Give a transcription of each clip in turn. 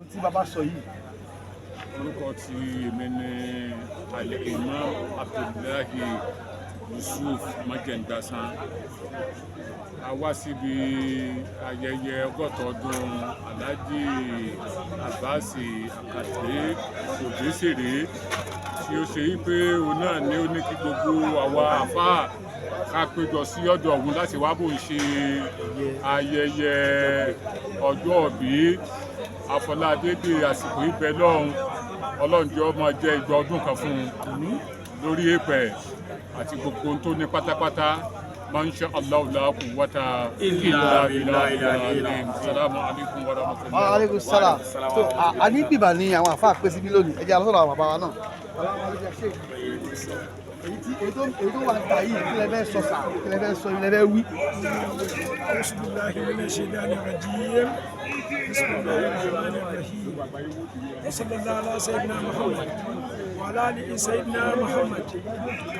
tí bàbá sọ yìí. Orúkọ tí èmi ní Al-Imam Abdullahi Yusuf Majendasan. A wá síbi ayẹyẹ ọgọ́ta ọdún Alhaji Abbas Akande Obesere tí ó ṣe wípé òun náà ni ó ní kí gbogbo àwa àfáà ká péjọ sí ọ̀dọ̀ òun láti wá bò ń ṣe ayẹyẹ ọjọ́ ìbí Afọládédé àsìkò ìbẹ̀ lọ́hùn Ọlọ́run jẹ́ ó máa jẹ́ ìgbà ọdún kan fún un lórí èèpẹ̀ àti gbogbo ohun tó ní pátápátá. Masha Allah la quwwata illa billah. Assalamu alaikum wa rahmatullahi. Wa alaikum salam. So a ní bíbà ni àwọn àfáà pé síbí lónìí ẹ jẹ́ alọ́sọ̀rọ̀ àwọn bàbá wa náà. èyí tó wà níta yìí kí lẹ fẹ́ sọ sà kí lẹ fẹ́ sọ ilẹ̀ fẹ́ wí. Bismillahi minash shaitani rajim. Bismillahir rahmanir rahim. Sallallahu ala sayyidina Muhammad wa ala ali sayyidina Muhammad.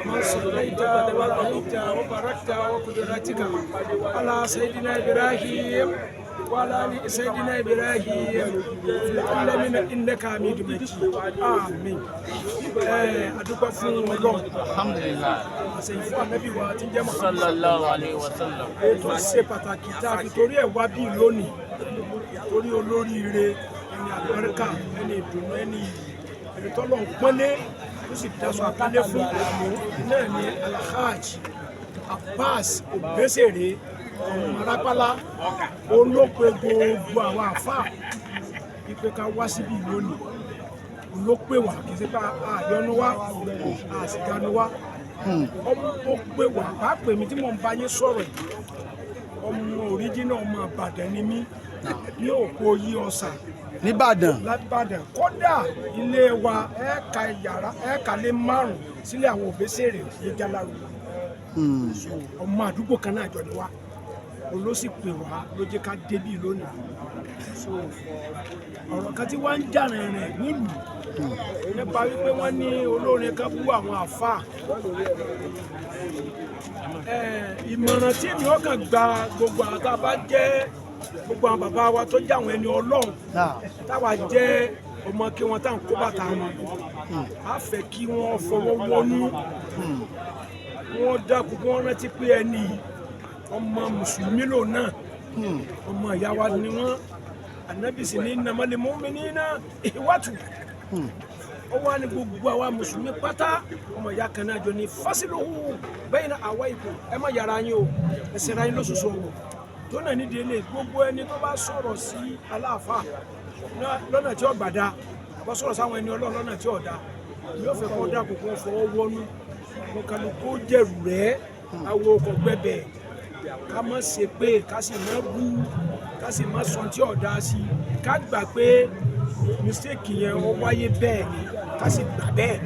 Kama sallaita wa rahimta wa barakta wa qudratika ala sayyidina Ibrahim wa ala ali sayyidina Ibrahim fil alamin innaka hamidum majid. Amin. Adúpẹ́ fún Ọlọ́run. Alhamdulillah. Àṣeyìn fún Ànábì wa tí ń jẹ́ Muhammad Sallallahu alaihi wasallam. ètò ṣe pàtàkì tá a fi torí ẹ̀ wá bí lónìí torí olóríire ẹni àlùbáríkà ẹni ìdùnnú ẹni ẹni tọ́lọ̀ ń pọ́nlé ó sì daṣọ àpọ́nlé fún náà ní Alhaji Abbas Obesere ọmọ Rápálá olópe gbogbo àwọn àfáà ìpè ká wá síbí lónìí olópe wà kì í ṣe pé àyọnu wá àsìgánu wá ọmọ pé wà bá pè mí tí mò ń bá yín sọ̀rọ̀ yìí ọmọ òríjínà ọmọ Ìbàdàn ni mí ní òpó yí ọ̀sà Níbàdàn. l'Íbàdàn kódà ilé wa ẹ̀ka yàrá ẹ̀ka lé márùn sílé àwọn Obesere ní Jálárù ọmọ àdúgbò kan náà jọ ni wá olóṣì pè wá ló jẹ́ ká débì lónìí so ọ̀rọ̀ kan tí wá ń jà rìnrìn nílùú nípa wípé wọ́n ní olórin kan bú àwọn àfáà ìmọ̀ràn tí mi ó kàn gba gbogbo àwọn tá a bá jẹ́ gbogbo àwọn bàbá wa tó jẹ́ àwọn ẹni Ọlọ́run táwa jẹ́ ọmọ kí wọ́n tá à ń kó bàtà wọn á fẹ́ kí wọ́n fọwọ́ wọnú wọ́n dákun kí wọ́n rántí pé ẹni ọmọ mùsùlùmí lò náà ọmọ ìyá wa ni wọ́n Ànábì sì ní innamal mu'minina ikhwatu ó wá ní gbogbo àwa mùsùlùmí pátá ọmọ ìyá kan náà jọ ní fasiluhu bayna awaykum ẹ má yàrá yín o ẹsẹ̀ ra yín lóṣooṣù ọ̀wọ̀ tó náà nídìí ilé gbogbo ẹni tó bá sọ̀rọ̀ sí aláàfáà lọ́nà tí ó gbàdá àbá sọ̀rọ̀ sáwọn ẹni Ọlọ́run lọ́nà tí ó dá yóò fẹ́ kó dà kókó fọwọ́ wọnú mo kàlù kó jẹ̀rù rẹ̀ awo ọkọ̀ gbẹ̀bẹ̀ ká má ṣe pé ká sì má bú ká sì má sọ tí ó dá sí ká gbà pé mistake yẹn ó wáyé bẹ́ẹ̀ ni ká sì gbà bẹ́ẹ̀.